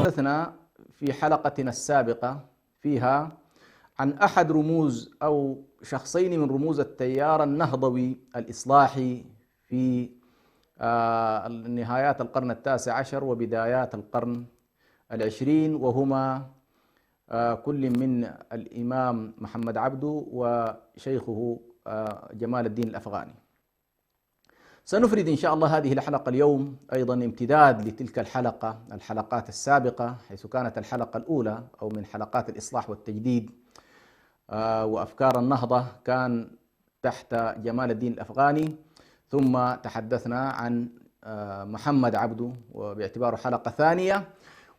تحدثنا في حلقتنا السابقة فيها عن أحد رموز أو شخصين من رموز التيار النهضوي الإصلاحي في نهايات القرن التاسع عشر وبدايات القرن العشرين، وهما كل من الإمام محمد عبده وشيخه جمال الدين الأفغاني. سنفرد إن شاء الله هذه الحلقة اليوم أيضا امتداد لتلك الحلقات السابقة، حيث كانت الحلقة الأولى أو من حلقات الإصلاح والتجديد وأفكار النهضة كان تحت جمال الدين الأفغاني، ثم تحدثنا عن محمد عبده وباعتباره حلقة ثانية،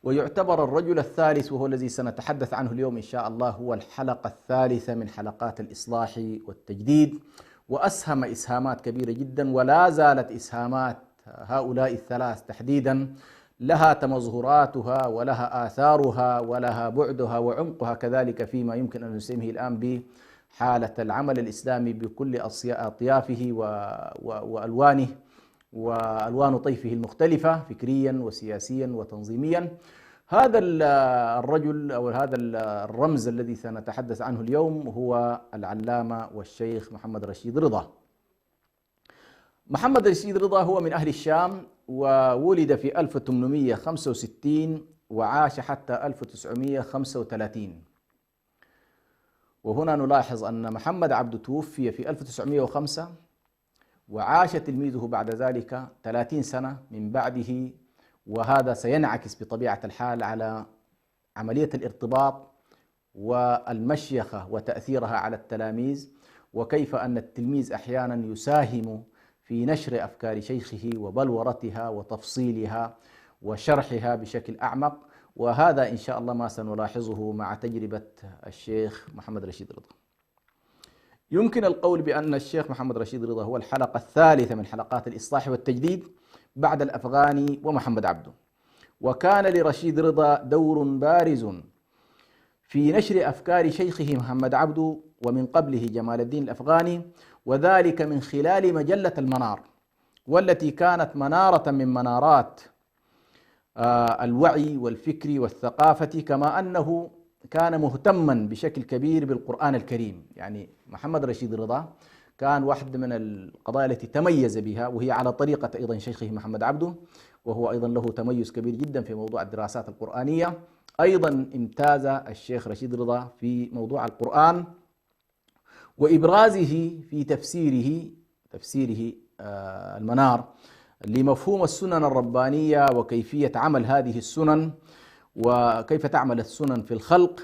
ويعتبر الرجل الثالث وهو الذي سنتحدث عنه اليوم إن شاء الله هو الحلقة الثالثة من حلقات الإصلاح والتجديد، وأسهم إسهامات كبيرة جدا، ولا زالت إسهامات هؤلاء الثلاث تحديدا لها تمظهراتها ولها آثارها ولها بعدها وعمقها كذلك فيما يمكن أن نسميه الآن بحالة العمل الإسلامي بكل أطيافه وألوانه وألوان طيفه المختلفة فكريا وسياسيا وتنظيميا. هذا الرجل أو هذا الرمز الذي سنتحدث عنه اليوم هو العلامة والشيخ محمد رشيد رضا. محمد رشيد رضا هو من أهل الشام، وولد في 1865 وعاش حتى 1935. وهنا نلاحظ أن محمد عبده توفي في 1905 وعاش تلميذه بعد ذلك 30 سنة من بعده، وهذا سينعكس بطبيعة الحال على عملية الارتباط والمشيخة وتأثيرها على التلاميذ، وكيف أن التلميذ أحيانا يساهم في نشر أفكار شيخه وبلورتها وتفصيلها وشرحها بشكل أعمق، وهذا إن شاء الله ما سنلاحظه مع تجربة الشيخ محمد رشيد رضا. يمكن القول بأن الشيخ محمد رشيد رضا هو الحلقة الثالثة من حلقات الإصلاح والتجديد بعد الأفغاني ومحمد عبده، وكان لرشيد رضا دور بارز في نشر أفكار شيخه محمد عبده ومن قبله جمال الدين الأفغاني، وذلك من خلال مجلة المنار، والتي كانت منارة من منارات الوعي والفكر والثقافة، كما أنه كان مهتما بشكل كبير بالقرآن الكريم. يعني محمد رشيد رضا كان واحد من القضايا التي تميز بها، وهي على طريقة أيضا شيخه محمد عبده، وهو أيضا له تميز كبير جدا في موضوع الدراسات القرآنية. أيضا امتاز الشيخ رشيد رضا في موضوع القرآن وإبرازه في تفسيره المنار لمفهوم السنن الربانية وكيفية عمل هذه السنن وكيف تعمل السنن في الخلق،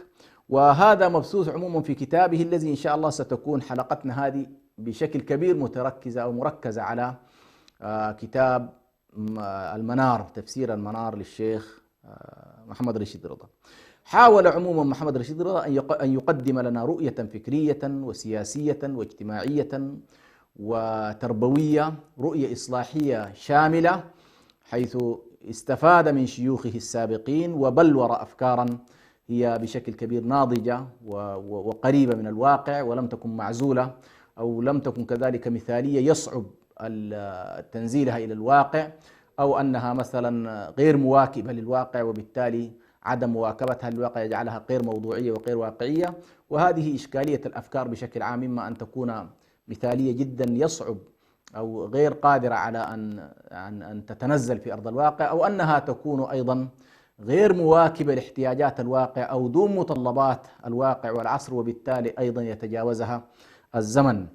وهذا مبثوث عموما في كتابه الذي إن شاء الله ستكون حلقتنا هذه بشكل كبير متركزة أو مركزة على كتاب المنار، تفسير المنار للشيخ محمد رشيد رضا. حاول عموما محمد رشيد رضا أن يقدم لنا رؤية فكرية وسياسية واجتماعية وتربوية، رؤية إصلاحية شاملة، حيث استفاد من شيوخه السابقين وبلور أفكارا هي بشكل كبير ناضجة وقريبة من الواقع، ولم تكن معزولة أو لم تكن كذلك مثالية يصعب تنزيلها إلى الواقع، أو أنها مثلا غير مواكبة للواقع وبالتالي عدم مواكبتها للواقع يجعلها غير موضوعية وغير واقعية. وهذه إشكالية الأفكار بشكل عام، إما أن تكون مثالية جدا يصعب أو غير قادرة على أن تتنزل في أرض الواقع، أو أنها تكون أيضا غير مواكبة لاحتياجات الواقع أو دون متطلبات الواقع والعصر، وبالتالي أيضا يتجاوزها الزمن.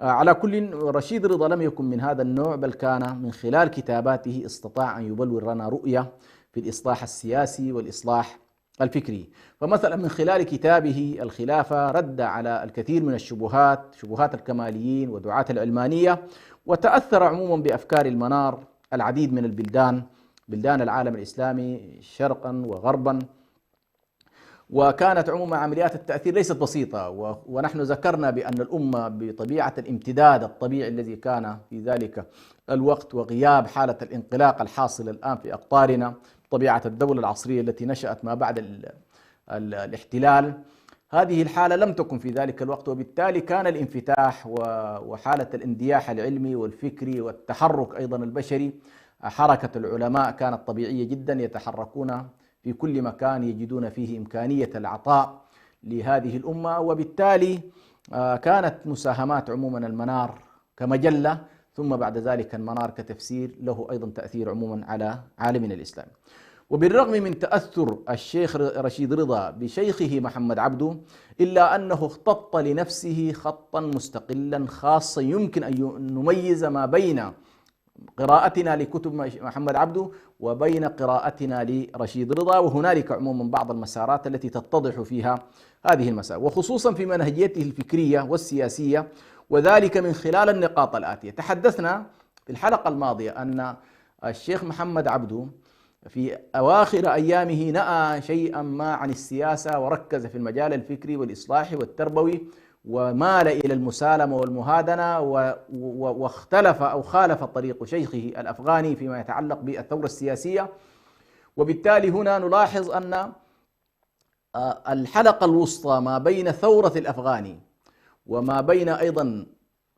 على كل، رشيد رضا لم يكن من هذا النوع، بل كان من خلال كتاباته استطاع أن يبلور لنا رؤية في الإصلاح السياسي والإصلاح الفكري. فمثلا من خلال كتابه الخلافة رد على الكثير من الشبهات، شبهات الكماليين ودعاة العلمانية، وتأثر عموما بأفكار المنار العديد من بلدان العالم الإسلامي شرقا وغربا. وكانت عموما عمليات التأثير ليست بسيطة، ونحن ذكرنا بأن الأمة بطبيعة الامتداد الطبيعي الذي كان في ذلك الوقت وغياب حالة الانقلاق الحاصل الآن في أقطارنا، طبيعة الدولة العصرية التي نشأت ما بعد الاحتلال، هذه الحالة لم تكن في ذلك الوقت، وبالتالي كان الانفتاح وحالة الاندياح العلمي والفكري والتحرك أيضا البشري. حركة العلماء كانت طبيعية جدا، يتحركون في كل مكان يجدون فيه إمكانية العطاء لهذه الأمة، وبالتالي كانت مساهمات عموما المنار كمجلة، ثم بعد ذلك المنار كتفسير له أيضا تأثير عموما على عالمنا الإسلامي. وبالرغم من تأثر الشيخ رشيد رضا بشيخه محمد عبده، إلا أنه اختط لنفسه خطا مستقلا خاصا يمكن أن نميز ما بين قراءتنا لكتب محمد عبده وبين قراءتنا لرشيد رضا، وهنالك عموما بعض المسارات التي تتضح فيها هذه المسار، وخصوصا في منهجيته الفكرية والسياسية، وذلك من خلال النقاط الآتية. تحدثنا في الحلقة الماضية أن الشيخ محمد عبده في أواخر أيامه نأى شيئا ما عن السياسة، وركز في المجال الفكري والإصلاحي والتربوي، ومال إلى المسالمة والمهادنة، واختلف أو خالف طريق شيخه الأفغاني فيما يتعلق بالثورة السياسية. وبالتالي هنا نلاحظ أن الحلقة الوسطى ما بين ثورة الأفغاني وما بين أيضا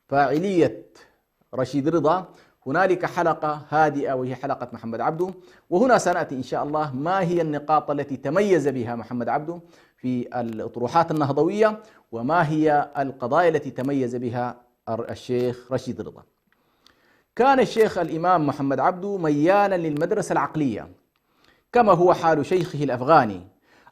فاعلية رشيد رضا، هنالك حلقة هادئة وهي حلقة محمد عبده. وهنا سنأتي إن شاء الله ما هي النقاط التي تميز بها محمد عبده في الأطروحات النهضوية، وما هي القضايا التي تميز بها الشيخ رشيد رضا. كان الشيخ الإمام محمد عبده ميالا للمدرسة العقلية كما هو حال شيخه الأفغاني.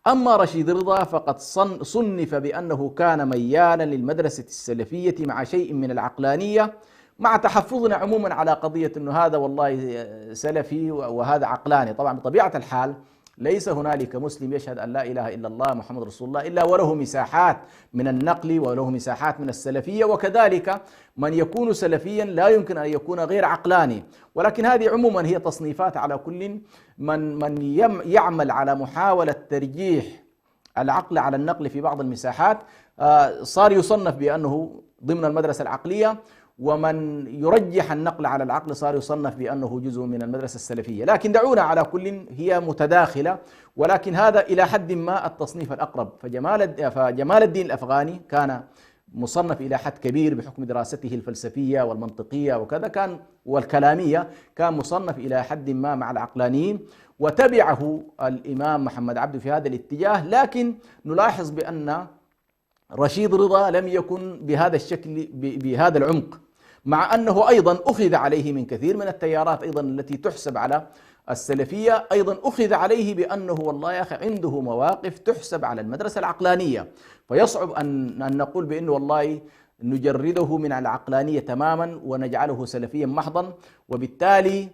أما رشيد رضا فقد صنف بأنه كان ميالا للمدرسة السلفية مع شيء من العقلانية، مع تحفظنا عموما على قضية أنه هذا والله سلفي وهذا عقلاني. طبعا بطبيعة الحال ليس هنالك مسلم يشهد أن لا إله إلا الله محمد رسول الله إلا وله مساحات من النقل وله مساحات من السلفية، وكذلك من يكون سلفيا لا يمكن أن يكون غير عقلاني. ولكن هذه عموما هي تصنيفات على كل من يعمل على محاولة ترجيح العقل على النقل في بعض المساحات صار يصنف بأنه ضمن المدرسة العقلية، ومن يرجح النقل على العقل صار يصنف بأنه جزء من المدرسة السلفية. لكن دعونا على كل هي متداخلة، ولكن هذا إلى حد ما التصنيف الأقرب. فجمال الدين الأفغاني كان مصنف إلى حد كبير بحكم دراسته الفلسفية والمنطقية وكذا، كان والكلامية كان مصنف إلى حد ما مع العقلانيين، وتبعه الإمام محمد عبده في هذا الاتجاه. لكن نلاحظ بأن رشيد رضا لم يكن بهذا الشكل بهذا العمق، مع أنه أيضا أخذ عليه من كثير من التيارات أيضا التي تحسب على السلفية، أيضا أخذ عليه بأنه والله يا أخي عنده مواقف تحسب على المدرسة العقلانية، فيصعب أن نقول بأنه والله نجرده من العقلانية تماما ونجعله سلفيا محضا. وبالتالي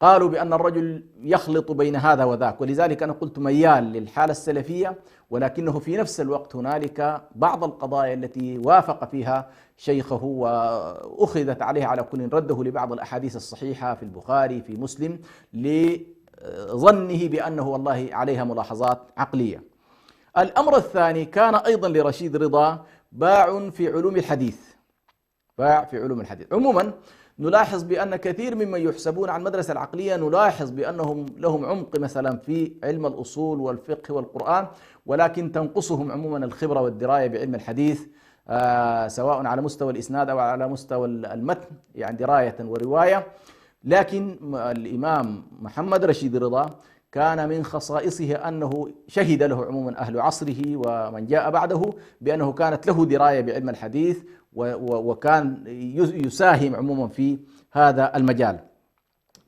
قالوا بأن الرجل يخلط بين هذا وذاك، ولذلك أنا قلت ميال للحالة السلفية، ولكنه في نفس الوقت هنالك بعض القضايا التي وافق فيها شيخه وأخذت عليه على كل، رده لبعض الأحاديث الصحيحة في البخاري في مسلم لظنه بأنه والله عليها ملاحظات عقلية. الأمر الثاني كان أيضا لرشيد رضا باع في علوم الحديث، عموما نلاحظ بأن كثير ممن يحسبون على المدرسة العقلية نلاحظ بأنهم لهم عمق مثلا في علم الأصول والفقه والقرآن، ولكن تنقصهم عموما الخبرة والدراية بعلم الحديث، سواء على مستوى الإسناد أو على مستوى المتن، يعني دراية ورواية. لكن الإمام محمد رشيد رضا كان من خصائصه أنه شهد له عموما أهل عصره ومن جاء بعده بأنه كانت له دراية بعلم الحديث، وكان يساهم عموما في هذا المجال،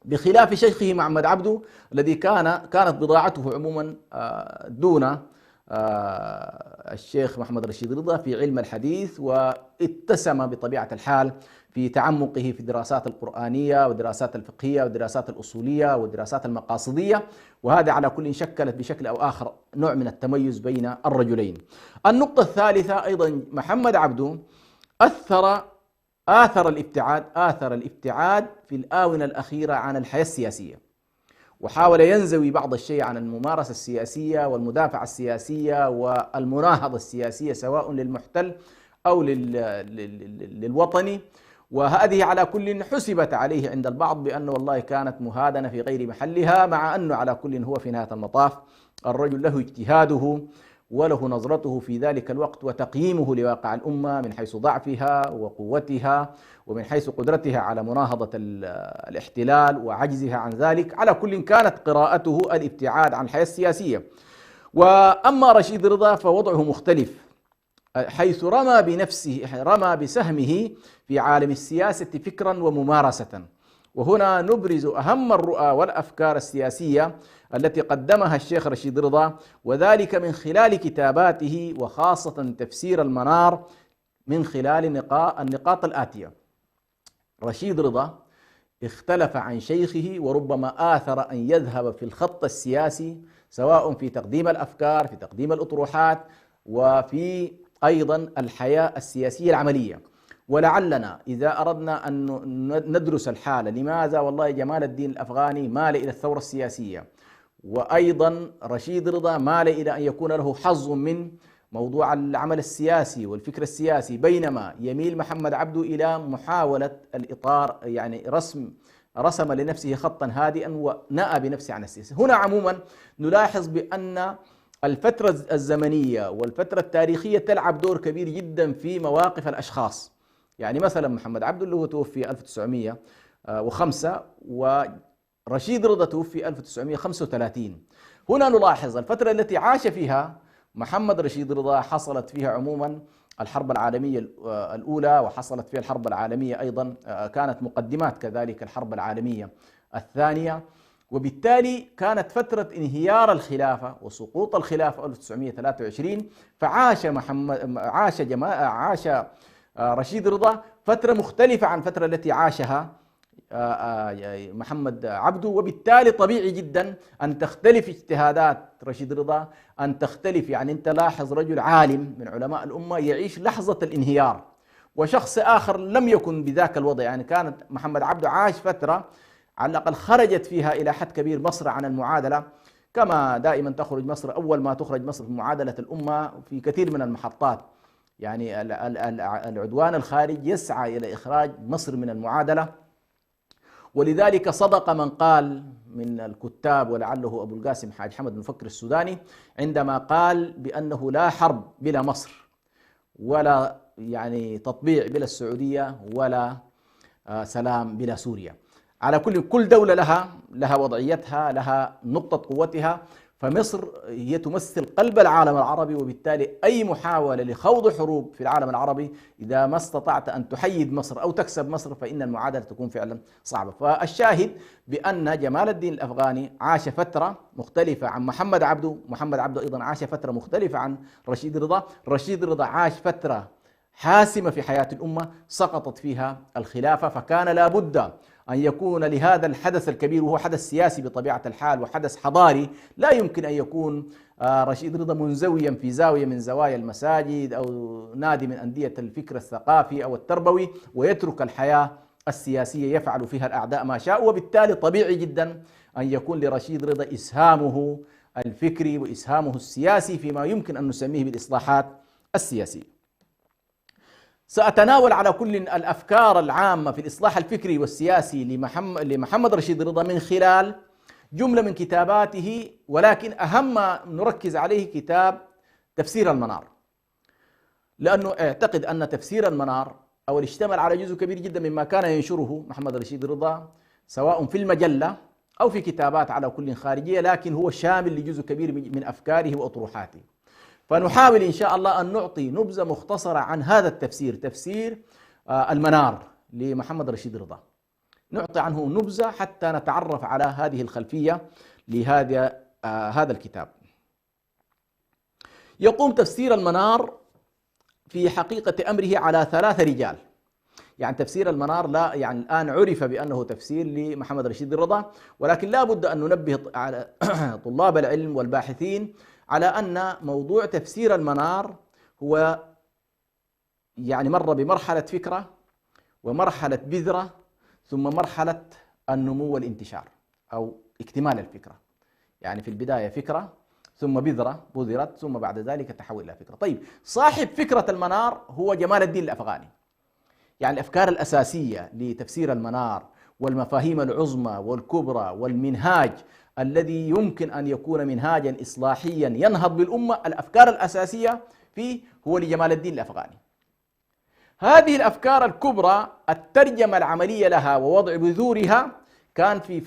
بخلاف شيخه محمد عبده الذي كانت بضاعته عموما دون الشيخ محمد رشيد رضا في علم الحديث، واتسم بطبيعة الحال في تعمقه في الدراسات القرآنية والدراسات الفقهية والدراسات الأصولية والدراسات المقاصدية، وهذا على كل شكلت بشكل أو آخر نوع من التميز بين الرجلين. النقطة الثالثة أيضا محمد عبده آثر الابتعاد في الآونة الأخيرة عن الحياة السياسية، وحاول ينزوي بعض الشيء عن الممارسة السياسية والمدافعة السياسية والمناهضة السياسية سواء للمحتل أو للوطني، وهذه على كل حسبت عليه عند البعض بأن والله كانت مهادنة في غير محلها، مع أنه على كل هو في نهاية المطاف الرجل له اجتهاده وله نظرته في ذلك الوقت وتقييمه لواقع الأمة من حيث ضعفها وقوتها ومن حيث قدرتها على مناهضة الاحتلال وعجزها عن ذلك. على كل كانت قراءته الابتعاد عن الحياة السياسية. وأما رشيد رضا فوضعه مختلف، حيث رمى بسهمه في عالم السياسة فكرا وممارسة. وهنا نبرز أهم الرؤى والأفكار السياسية التي قدمها الشيخ رشيد رضا، وذلك من خلال كتاباته وخاصة تفسير المنار من خلال النقاط الآتية. رشيد رضا اختلف عن شيخه وربما آثر أن يذهب في الخط السياسي سواء في تقديم الأفكار في تقديم الأطروحات وفي أيضا الحياة السياسية العملية. ولعلنا إذا أردنا أن ندرس الحالة لماذا والله جمال الدين الأفغاني مال إلى الثورة السياسية، وأيضا رشيد رضا مال إلى أن يكون له حظ من موضوع العمل السياسي والفكر السياسي، بينما يميل محمد عبده إلى محاولة الإطار، يعني رسم لنفسه خطا هادئا ونأى بنفسه عن السياسة. هنا عموما نلاحظ بأن الفترة الزمنية والفترة التاريخية تلعب دور كبير جدا في مواقف الأشخاص. يعني مثلا محمد عبده اللي هو توفي 1905 ورشيد رضا توفي 1935. هنا نلاحظ الفترة التي عاش فيها محمد رشيد رضا حصلت فيها عموما الحرب العالمية الأولى، وحصلت فيها الحرب العالمية أيضا كانت مقدمات كذلك الحرب العالمية الثانية، وبالتالي كانت فترة انهيار الخلافة وسقوط الخلافة 1923. فعاش رشيد رضا فترة مختلفة عن الفترة التي عاشها محمد عبده، وبالتالي طبيعي جدا أن تختلف اجتهادات رشيد رضا، أن تختلف. يعني أنت لاحظ رجل عالم من علماء الأمة يعيش لحظة الانهيار، وشخص آخر لم يكن بذاك الوضع. يعني كانت محمد عبده عاش فترة على الأقل خرجت فيها إلى حد كبير مصر عن المعادلة، كما دائما تخرج مصر أول ما تخرج مصر في معادلة الأمة في كثير من المحطات. يعني العدوان الخارجي يسعى إلى إخراج مصر من المعادلة، ولذلك صدق من قال من الكتاب ولعله أبو القاسم حاج حمد المفكر السوداني عندما قال بأنه لا حرب بلا مصر، ولا يعني تطبيع بلا السعودية، ولا سلام بلا سوريا. على كل دولة لها وضعيتها، لها نقطة قوتها. فمصر هي تمثل قلب العالم العربي، وبالتالي أي محاولة لخوض حروب في العالم العربي إذا ما استطعت أن تحيد مصر أو تكسب مصر فإن المعادلة تكون فعلا صعبة. فالشاهد بأن جمال الدين الأفغاني عاش فترة مختلفة عن محمد عبده، محمد عبده أيضا عاش فترة مختلفة عن رشيد رضا. رشيد رضا عاش فترة حاسمة في حياة الأمة سقطت فيها الخلافة، فكان لا بد أن يكون لهذا الحدث الكبير، وهو حدث سياسي بطبيعة الحال وحدث حضاري، لا يمكن أن يكون رشيد رضا منزويا في زاوية من زوايا المساجد أو نادي من أندية الفكر الثقافي أو التربوي ويترك الحياة السياسية يفعل فيها الأعداء ما شاء. وبالتالي طبيعي جدا أن يكون لرشيد رضا إسهامه الفكري وإسهامه السياسي فيما يمكن أن نسميه بالإصلاحات السياسية. سأتناول على كل الأفكار العامة في الإصلاح الفكري والسياسي لمحمد رشيد رضا من خلال جملة من كتاباته، ولكن أهم ما نركز عليه كتاب تفسير المنار، لأنه اعتقد أن تفسير المنار أو اشتمل على جزء كبير جدا مما كان ينشره محمد رشيد رضا سواء في المجلة أو في كتابات على كل خارجية، لكن هو شامل لجزء كبير من أفكاره وأطروحاته. فنحاول إن شاء الله أن نعطي نبذة مختصرة عن هذا التفسير، تفسير المنار لمحمد رشيد رضا، نعطي عنه نبذة حتى نتعرف على هذه الخلفية لهذا الكتاب. يقوم تفسير المنار في حقيقة أمره على 3 رجال. يعني تفسير المنار لا يعني الآن عرف بأنه تفسير لمحمد رشيد الرضا، ولكن لا بد أن ننبه على طلاب العلم والباحثين على أن موضوع تفسير المنار هو يعني مر بمرحلة فكرة ومرحلة بذرة ثم مرحلة النمو والانتشار أو اكتمال الفكرة. يعني في البداية فكرة ثم بذرة بذرت ثم بعد ذلك تحول إلى فكرة. طيب، صاحب فكرة المنار هو جمال الدين الأفغاني. يعني الأفكار الأساسية لتفسير المنار والمفاهيم العظمى والكبرى والمنهاج الذي يمكن أن يكون منهاجا إصلاحيا ينهض بالأمة، الأفكار الأساسية فيه هو لجمال الدين الأفغاني. هذه الأفكار الكبرى الترجمة العملية لها ووضع بذورها كان في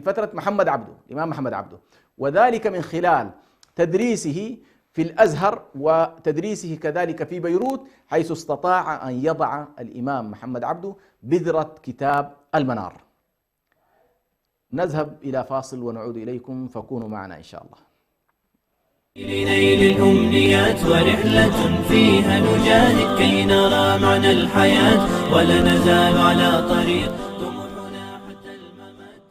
فترة محمد عبده، الإمام محمد عبده، وذلك من خلال تدريسه في الأزهر وتدريسه كذلك في بيروت، حيث استطاع أن يضع الإمام محمد عبده بذرة كتاب المنار. نذهب إلى فاصل ونعود إليكم، فكونوا معنا إن شاء الله. لنيل الأمنيات ورحلة فيها نجاهد كي نرى معنى الحياة ولا نزال على طريق طموحنا حتى الممات.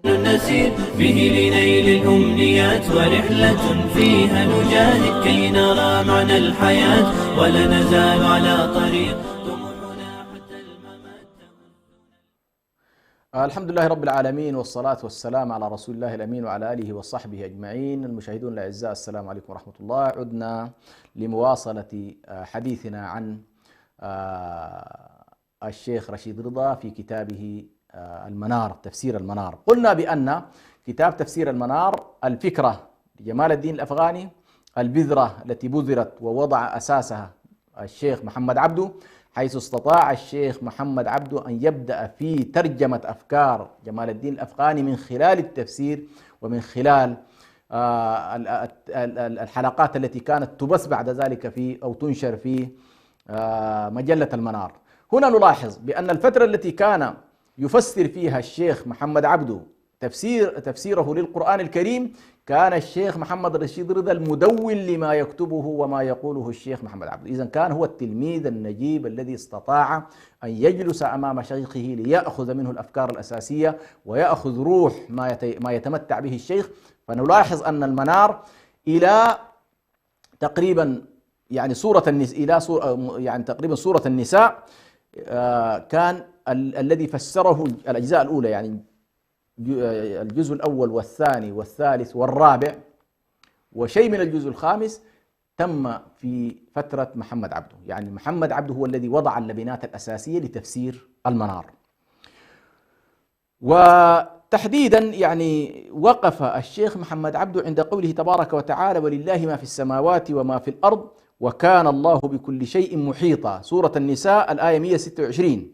نسير به لنيل الأمنيات ورحلة فيها نجاهد كي نرى معنى الحياة ولا نزال على طريق طموحنا حتى الممات. الحمد لله رب العالمين، والصلاة والسلام على رسول الله الأمين وعلى آله وصحبه أجمعين. المشاهدون الأعزاء، السلام عليكم ورحمة الله. عدنا لمواصلة حديثنا عن الشيخ رشيد رضا في كتابه المنار، تفسير المنار. قلنا بأن كتاب تفسير المنار الفكرة لجمال الدين الأفغاني، البذرة التي بذرت ووضع أساسها الشيخ محمد عبده، حيث استطاع الشيخ محمد عبده أن يبدأ في ترجمة أفكار جمال الدين الأفغاني من خلال التفسير ومن خلال الحلقات التي كانت تبث بعد ذلك في أو تنشر في مجلة المنار. هنا نلاحظ بأن الفترة التي كان يفسر فيها الشيخ محمد عبده تفسيره للقرآن الكريم، كان الشيخ محمد رشيد رضا المدون لما يكتبه وما يقوله الشيخح محمد عبده. إذن كان هو التلميذ النجيب الذي استطاع أن يجلس أمام شيخه ليأخذ منه الأفكار الأساسية ويأخذ روح ما يتمتع به الشيخ. فنلاحظ أن المنار إلى تقريبا يعني سورة النساء كان الذي فسره الأجزاء الأولى، يعني الجزء الأول والثاني والثالث والرابع وشيء من الجزء الخامس تم في فترة محمد عبده. يعني محمد عبده هو الذي وضع اللبنات الأساسية لتفسير المنار. وتحديدا يعني وقف الشيخ محمد عبده عند قوله تبارك وتعالى: ولله ما في السماوات وما في الأرض وكان الله بكل شيء محيطا. سورة النساء الآية 126.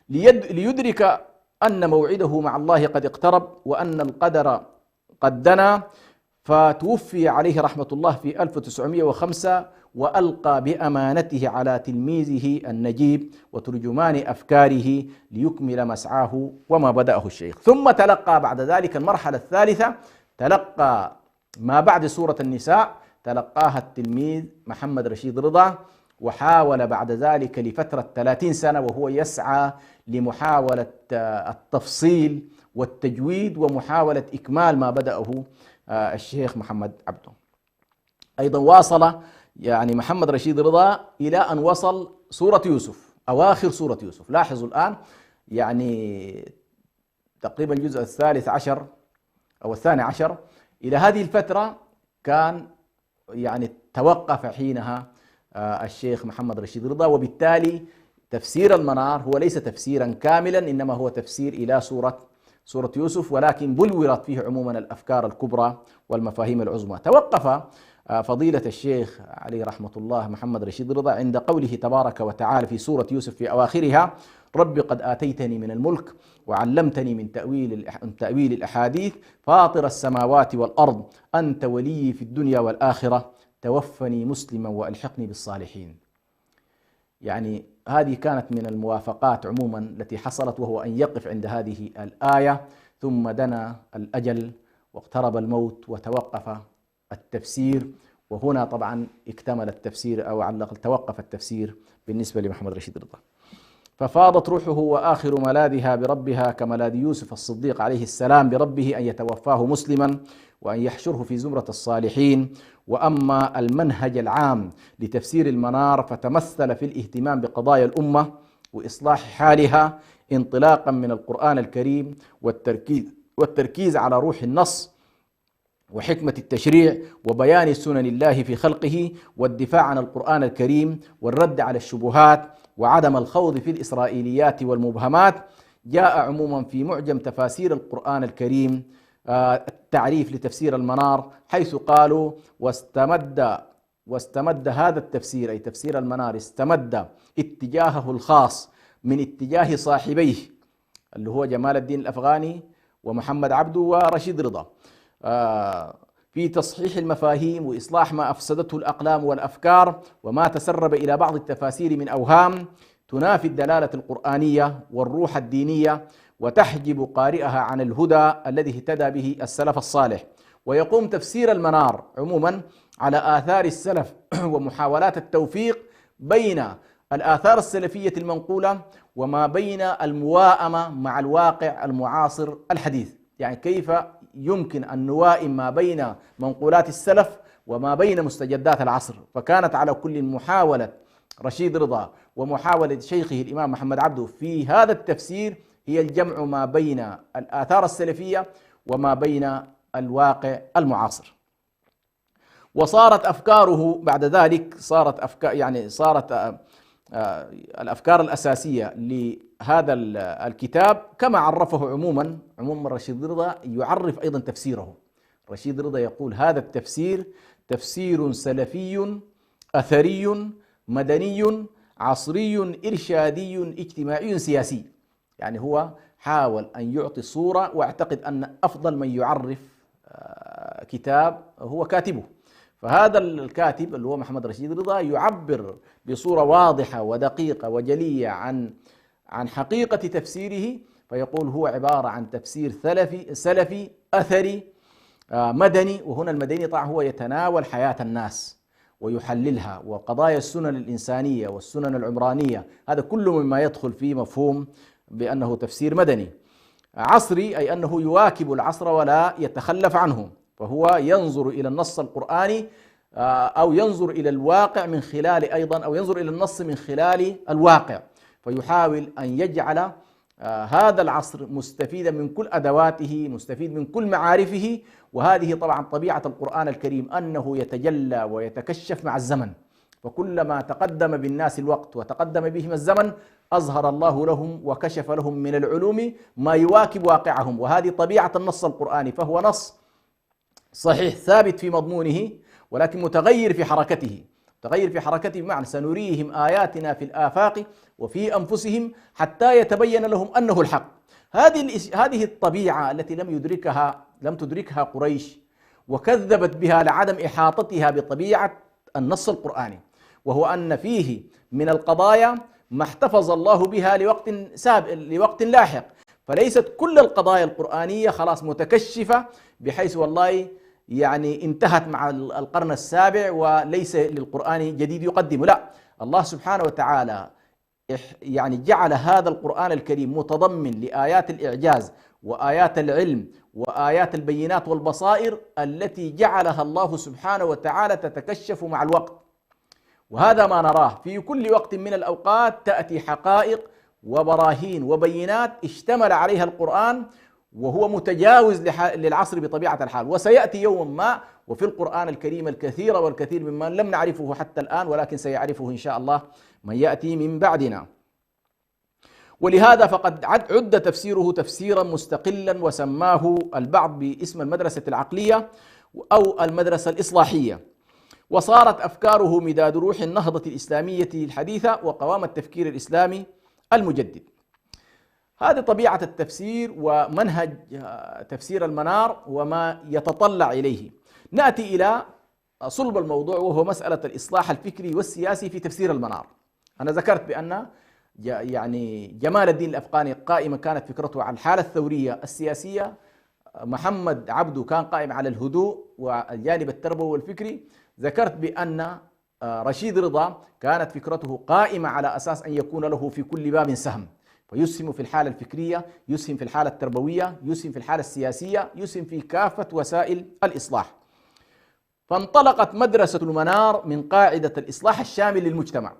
ليدرك أن موعده مع الله قد اقترب وأن القدر قد دنا، فتوفي عليه رحمة الله في 1905 وألقى بأمانته على تلميذه النجيب وترجمان أفكاره ليكمل مسعاه وما بدأه الشيخ. ثم تلقى بعد ذلك المرحلة الثالثة، تلقى ما بعد سورة النساء تلقاها التلميذ محمد رشيد رضا، وحاول بعد ذلك لفترة 30 سنة وهو يسعى لمحاولة التفصيل والتجويد ومحاولة إكمال ما بدأه الشيخ محمد عبده. أيضا واصل يعني محمد رشيد رضا إلى أن وصل سورة يوسف، أواخر سورة يوسف. لاحظوا الآن يعني تقريبا الجزء الثالث عشر أو الثاني عشر، إلى هذه الفترة كان يعني توقف حينها الشيخ محمد رشيد رضا، وبالتالي تفسير المنار هو ليس تفسيرا كاملا، إنما هو تفسير إلى سورة يوسف، ولكن بلورت فيه عموما الأفكار الكبرى والمفاهيم العظمى. توقف فضيلة الشيخ عليه رحمة الله محمد رشيد رضا عند قوله تبارك وتعالى في سورة يوسف في أواخرها: رب قد آتيتني من الملك وعلمتني من تأويل الأحاديث فاطر السماوات والأرض أنت ولي في الدنيا والآخرة توفني مسلما وألحقني بالصالحين. يعني هذه كانت من الموافقات عموما التي حصلت، وهو أن يقف عند هذه الآية. ثم دنا الأجل واقترب الموت وتوقف التفسير، وهنا طبعا اكتمل التفسير أو على الأقل توقف التفسير بالنسبة لمحمد رشيد رضا. ففاضت روحه وآخر ملاذها بربها كملاذ يوسف الصديق عليه السلام بربه أن يتوفاه مسلما وأن يحشره في زمرة الصالحين. وأما المنهج العام لتفسير المنار فتمثل في الاهتمام بقضايا الأمة وإصلاح حالها انطلاقا من القرآن الكريم والتركيز على روح النص وحكمة التشريع وبيان سنن الله في خلقه والدفاع عن القرآن الكريم والرد على الشبهات وعدم الخوض في الإسرائيليات والمبهمات. جاء عموما في معجم تفاسير القرآن الكريم التعريف لتفسير المنار، حيث قالوا واستمد هذا التفسير أي تفسير المنار استمد اتجاهه الخاص من اتجاه صاحبيه اللي هو جمال الدين الأفغاني ومحمد عبده ورشيد رضا في تصحيح المفاهيم وإصلاح ما أفسدته الأقلام والأفكار وما تسرب إلى بعض التفاسير من أوهام تنافي الدلالة القرآنية والروح الدينية وتحجب قارئها عن الهدى الذي اهتدى به السلف الصالح. ويقوم تفسير المنار عموما على آثار السلف ومحاولات التوفيق بين الآثار السلفية المنقولة وما بين المواءمة مع الواقع المعاصر الحديث. يعني كيف يمكن أن نوائم ما بين منقولات السلف وما بين مستجدات العصر. فكانت على كل محاولة رشيد رضا ومحاولة شيخه الإمام محمد عبده في هذا التفسير هي الجمع ما بين الآثار السلفية وما بين الواقع المعاصر. وصارت أفكاره بعد ذلك صارت الأفكار الأساسية لهذا الكتاب كما عرفه عموما رشيد رضا يعرف أيضا تفسيره. رشيد رضا يقول هذا التفسير تفسير سلفي أثري مدني عصري إرشادي اجتماعي سياسي. يعني هو حاول أن يعطي صورة، وأعتقد أن أفضل من يعرف كتاب هو كاتبه. فهذا الكاتب اللي هو محمد رشيد رضا يعبر بصورة واضحة ودقيقة وجلية عن حقيقة تفسيره، فيقول هو عبارة عن تفسير سلفي أثري مدني. وهنا المدني طبعا هو يتناول حياة الناس ويحللها وقضايا السنن الإنسانية والسنن العمرانية، هذا كله مما يدخل في مفهوم بأنه تفسير مدني. عصري أي أنه يواكب العصر ولا يتخلف عنه، فهو ينظر إلى النص القرآني أو ينظر إلى الواقع من خلال أيضا أو ينظر إلى النص من خلال الواقع، فيحاول أن يجعل هذا العصر مستفيدا من كل أدواته، مستفيد من كل معارفه. وهذه طبعا طبيعة القرآن الكريم أنه يتجلى ويتكشف مع الزمن، فكلما تقدم بالناس الوقت وتقدم بهم الزمن أظهر الله لهم وكشف لهم من العلوم ما يواكب واقعهم. وهذه طبيعة النص القرآني، فهو نص صحيح ثابت في مضمونه ولكن متغير في حركته. بمعنى سنريهم آياتنا في الآفاق وفي أنفسهم حتى يتبين لهم أنه الحق. هذه الطبيعة التي لم تدركها قريش وكذبت بها لعدم إحاطتها بطبيعة النص القرآني، وهو أن فيه من القضايا ما احتفظ الله بها لوقت لاحق. فليست كل القضايا القرآنية خلاص متكشفة بحيث والله يعني انتهت مع القرن السابع وليس للقرآن جديد يقدم. لا، الله سبحانه وتعالى يعني جعل هذا القرآن الكريم متضمن لآيات الإعجاز وآيات العلم وآيات البينات والبصائر التي جعلها الله سبحانه وتعالى تتكشف مع الوقت. وهذا ما نراه في كل وقت من الأوقات، تأتي حقائق وبراهين وبينات اشتمل عليها القرآن وهو متجاوز للعصر بطبيعة الحال. وسيأتي يوم ما وفي القرآن الكريم الكثير والكثير مما لم نعرفه حتى الآن، ولكن سيعرفه إن شاء الله من يأتي من بعدنا. ولهذا فقد عد تفسيره تفسيرا مستقلا، وسماه البعض باسم المدرسة العقلية أو المدرسة الإصلاحية، وصارت أفكاره مداد روح النهضة الإسلامية الحديثة وقوام التفكير الإسلامي المجدد. هذه طبيعة التفسير ومنهج تفسير المنار وما يتطلع إليه. نأتي إلى صلب الموضوع، وهو مسألة الإصلاح الفكري والسياسي في تفسير المنار. أنا ذكرت بأن يعني جمال الدين الأفغاني قائمة كانت فكرته على الحالة الثورية السياسية، محمد عبده كان قائم على الهدوء والجانب التربوي والفكري. ذكرت بأن رشيد رضا كانت فكرته قائمة على أساس أن يكون له في كل باب سهم، فيسهم في الحالة الفكرية، يسهم في الحالة التربوية، يسهم في الحالة السياسية، يسهم في كافة وسائل الإصلاح. فانطلقت مدرسة المنار من قاعدة الإصلاح الشامل للمجتمع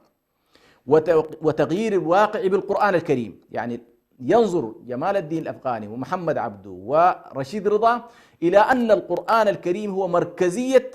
وتغيير الواقع بالقرآن الكريم. يعني ينظر جمال الدين الأفغاني ومحمد عبده ورشيد رضا إلى أن القرآن الكريم هو مركزية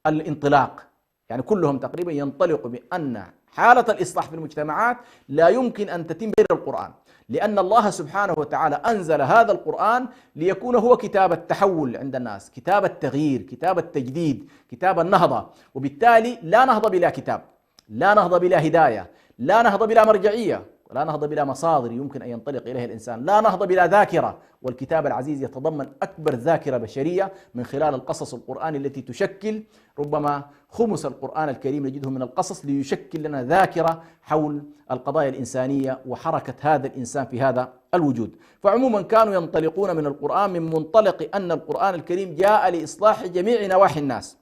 الانطلاق، يعني كلهم تقريبا ينطلقوا بأن حالة الإصلاح في المجتمعات لا يمكن أن تتم غير القرآن، لأن الله سبحانه وتعالى أنزل هذا القرآن ليكون هو كتاب التحول عند الناس، كتاب التغيير، كتاب التجديد، كتاب النهضة. وبالتالي لا نهضة بلا كتاب، لا نهضة بلا هداية، لا نهضة بلا مرجعية، ولا نهضة بلا مصادر يمكن أن ينطلق إليها الإنسان، لا نهضة بلا ذاكرة. والكتاب العزيز يتضمن أكبر ذاكرة بشرية من خلال القصص القرآني التي تشكل ربما خمس القرآن الكريم نجده من القصص، ليشكل لنا ذاكرة حول القضايا الإنسانية وحركة هذا الإنسان في هذا الوجود. فعموما كانوا ينطلقون من القرآن من منطلق أن القرآن الكريم جاء لإصلاح جميع نواحي الناس،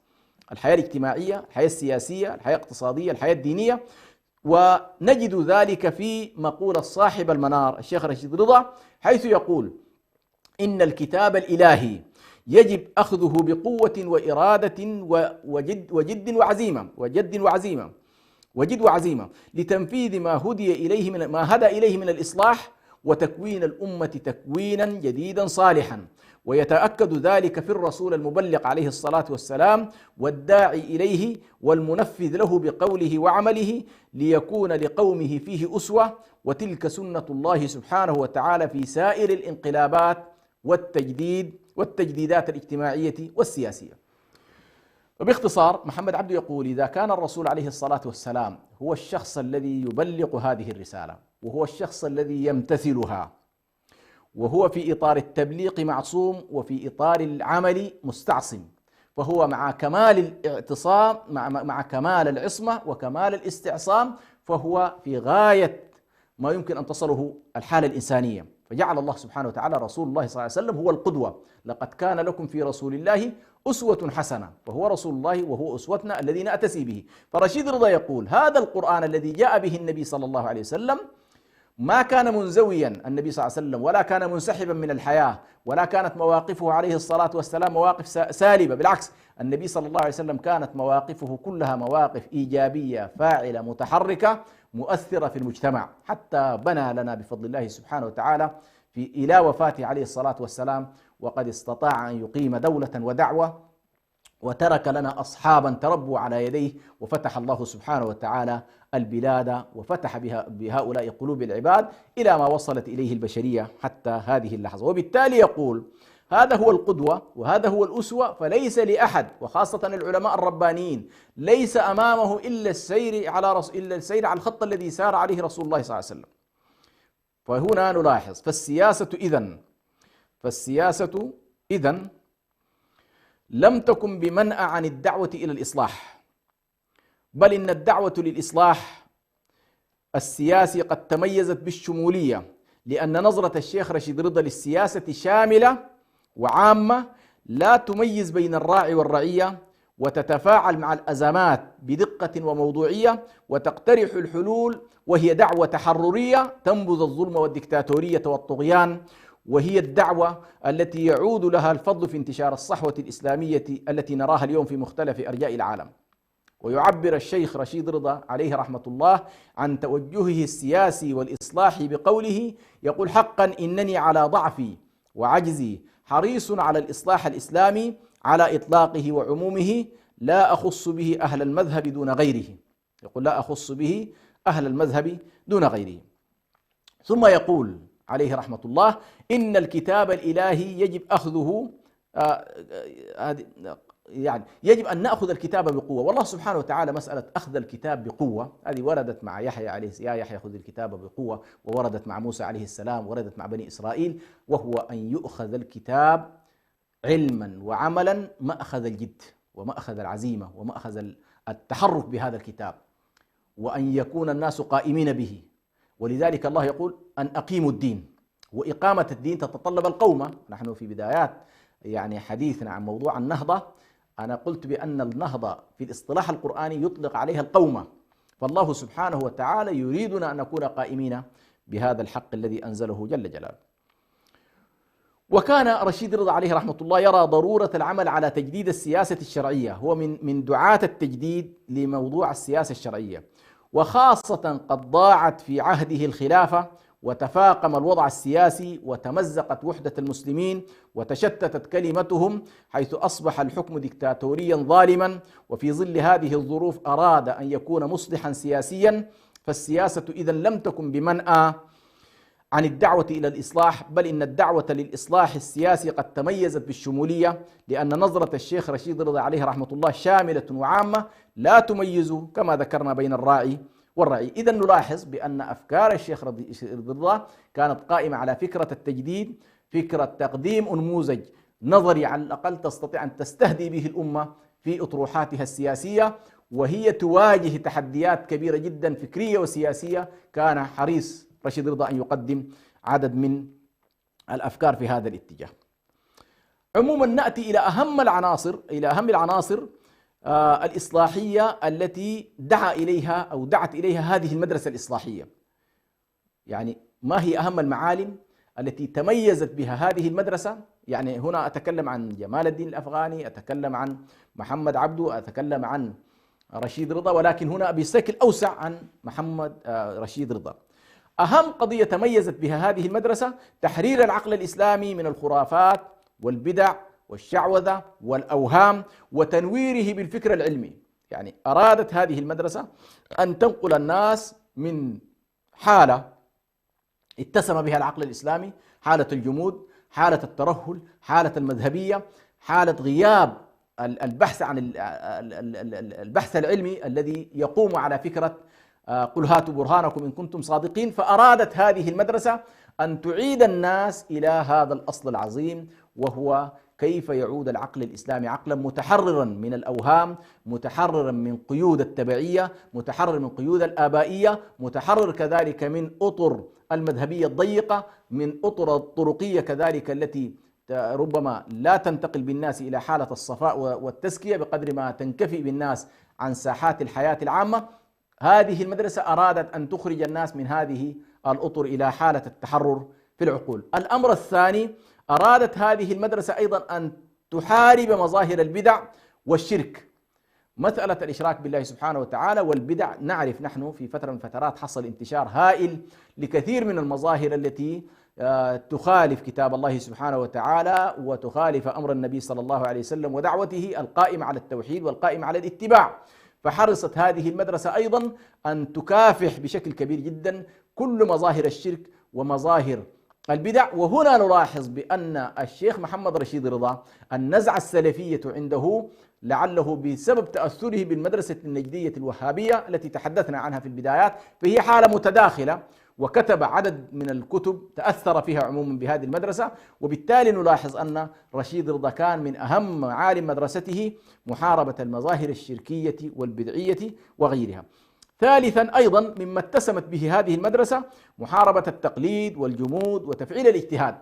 الحياة الاجتماعية، الحياة السياسية، الحياة الاقتصادية، الحياة الدينية. ونجد ذلك في مقولة صاحب المنار الشيخ رشيد رضا، حيث يقول إن الكتاب الإلهي يجب أخذه بقوة وإرادة وجد وعزيمة لتنفيذ ما هدى إليه من الإصلاح وتكوين الأمة تكوينا جديدا صالحا. ويتأكد ذلك في الرسول المبلغ عليه الصلاة والسلام والداعي إليه والمنفذ له بقوله وعمله، ليكون لقومه فيه أسوة. وتلك سنة الله سبحانه وتعالى في سائر الانقلابات والتجديدات الاجتماعية والسياسية. وباختصار محمد عبده يقول: إذا كان الرسول عليه الصلاة والسلام هو الشخص الذي يبلغ هذه الرسالة، وهو الشخص الذي يمتثلها، وهو في إطار التبليغ معصوم وفي إطار العمل مستعصم، فهو مع كمال الاعتصام مع كمال العصمة وكمال الاستعصام، فهو في غاية ما يمكن أن تصله الحالة الإنسانية. فجعل الله سبحانه وتعالى رسول الله صلى الله عليه وسلم هو القدوة. لقد كان لكم في رسول الله أسوة حسنة، فهو رسول الله وهو أسوتنا الذي نأتسي به. فرشيد رضا يقول: هذا القرآن الذي جاء به النبي صلى الله عليه وسلم ما كان منزويا النبي صلى الله عليه وسلم، ولا كان منسحبا من الحياة، ولا كانت مواقفه عليه الصلاة والسلام مواقف سالبة. بالعكس، النبي صلى الله عليه وسلم كانت مواقفه كلها مواقف إيجابية فاعلة متحركة مؤثرة في المجتمع، حتى بنى لنا بفضل الله سبحانه وتعالى إلى وفاته عليه الصلاة والسلام وقد استطاع أن يقيم دولة ودعوة، وترك لنا أصحابا تربوا على يديه، وفتح الله سبحانه وتعالى البلاد وفتح بهؤلاء قلوب العباد إلى ما وصلت إليه البشرية حتى هذه اللحظة. وبالتالي يقول: هذا هو القدوة وهذا هو الأسوة، فليس لأحد وخاصة العلماء الربانيين ليس أمامه إلا السير على الخط الذي سار عليه رسول الله صلى الله عليه وسلم. فهنا نلاحظ فالسياسة إذن لم تكن بمنأى عن الدعوة إلى الإصلاح، بل إن الدعوة للإصلاح السياسي قد تميزت بالشمولية، لأن نظرة الشيخ رشيد رضا للسياسة شاملة وعامة، لا تميز بين الراعي والرعية، وتتفاعل مع الأزمات بدقة وموضوعية، وتقترح الحلول، وهي دعوة تحررية تنبذ الظلم والدكتاتورية والطغيان، وهي الدعوة التي يعود لها الفضل في انتشار الصحوة الإسلامية التي نراها اليوم في مختلف أرجاء العالم. ويعبر الشيخ رشيد رضا عليه رحمة الله عن توجهه السياسي والإصلاحي بقوله: يقول: حقا إنني على ضعفي وعجزي حريص على الإصلاح الإسلامي على إطلاقه وعمومه، لا أخص به أهل المذهب دون غيره. يقول: لا أخص به أهل المذهب دون غيره. ثم يقول عليه رحمة الله: إن الكتاب الإلهي يجب أخذه، يعني يجب أن نأخذ الكتاب بقوة. والله سبحانه وتعالى مسألة أخذ الكتاب بقوة هذه وردت مع يحيى عليه يا يحيى خذ الكتاب بقوة، ووردت مع موسى عليه السلام، وردت مع بني إسرائيل، وهو أن يؤخذ الكتاب علما وعملا، مأخذ الجد ومأخذ العزيمة ومأخذ التحرك بهذا الكتاب، وأن يكون الناس قائمين به. ولذلك الله يقول أن أقيموا الدين، وإقامة الدين تتطلب القومة. نحن في بدايات يعني حديثنا عن موضوع النهضة أنا قلت بأن النهضة في الاصطلاح القرآني يطلق عليها القومة، فالله سبحانه وتعالى يريدنا أن نكون قائمين بهذا الحق الذي أنزله جل جلاله. وكان رشيد رضا عليه رحمة الله يرى ضرورة العمل على تجديد السياسة الشرعية، هو من دعاة التجديد لموضوع السياسة الشرعية، وخاصة قد ضاعت في عهده الخلافة، وتفاقم الوضع السياسي، وتمزقت وحدة المسلمين، وتشتتت كلمتهم، حيث أصبح الحكم ديكتاتوريا ظالما. وفي ظل هذه الظروف أراد أن يكون مصلحا سياسيا، فالسياسة إذن لم تكن بمنأى عن الدعوة إلى الإصلاح، بل إن الدعوة للإصلاح السياسي قد تميزت بالشمولية، لأن نظرة الشيخ رشيد رضا عليه رحمة الله شاملة وعامة لا تميز كما ذكرنا بين الراعي والرعي. إذن نلاحظ بأن أفكار الشيخ رضا كانت قائمة على فكرة التجديد، فكرة تقديم نموذج نظري على الأقل تستطيع أن تستهدي به الأمة في أطروحاتها السياسية، وهي تواجه تحديات كبيرة جدا فكرية وسياسية. كان حريص رشيد رضا أن يقدم عدد من الأفكار في هذا الاتجاه. عموما نأتي إلى أهم العناصر الإصلاحية التي دعت إليها هذه المدرسة الإصلاحية. يعني ما هي أهم المعالم التي تميزت بها هذه المدرسة؟ يعني هنا أتكلم عن جمال الدين الأفغاني، أتكلم عن محمد عبده، أتكلم عن رشيد رضا، ولكن هنا بشكل أوسع عن محمد رشيد رضا. أهم قضية تميزت بها هذه المدرسة تحرير العقل الإسلامي من الخرافات والبدع والشعوذة والأوهام، وتنويره بالفكر العلمي. يعني أرادت هذه المدرسة أن تنقل الناس من حالة اتسم بها العقل الإسلامي، حالة الجمود، حالة الترهل، حالة المذهبية، حالة غياب البحث عن البحث العلمي الذي يقوم على فكرة قل هاتوا برهانكم إن كنتم صادقين. فأرادت هذه المدرسة أن تعيد الناس إلى هذا الأصل العظيم، وهو كيف يعود العقل الإسلامي عقلا متحررا من الأوهام، متحررا من قيود التبعية، متحرر من قيود الآبائية، متحرر كذلك من أطر المذهبية الضيقة، من أطر الطرقية كذلك التي ربما لا تنتقل بالناس إلى حالة الصفاء والتزكية بقدر ما تنكفي بالناس عن ساحات الحياة العامة. هذه المدرسة أرادت أن تخرج الناس من هذه الأطر إلى حالة التحرر في العقول. الأمر الثاني، أرادت هذه المدرسة أيضا أن تحارب مظاهر البدع والشرك. مسألة الإشراك بالله سبحانه وتعالى والبدع، نعرف نحن في فترة من فترات حصل انتشار هائل لكثير من المظاهر التي تخالف كتاب الله سبحانه وتعالى وتخالف أمر النبي صلى الله عليه وسلم ودعوته القائمة على التوحيد والقائمة على الاتباع. فحرصت هذه المدرسة أيضا أن تكافح بشكل كبير جدا كل مظاهر الشرك ومظاهر البدع. وهنا نلاحظ بأن الشيخ محمد رشيد رضا النزعة السلفية عنده لعله بسبب تأثره بالمدرسة النجدية الوهابية التي تحدثنا عنها في البدايات، فهي حالة متداخلة، وكتب عدد من الكتب تأثر فيها عموما بهذه المدرسة. وبالتالي نلاحظ أن رشيد رضا كان من أهم معالم مدرسته محاربة المظاهر الشركية والبدعية وغيرها. ثالثا أيضا مما اتسمت به هذه المدرسة محاربة التقليد والجمود وتفعيل الاجتهاد،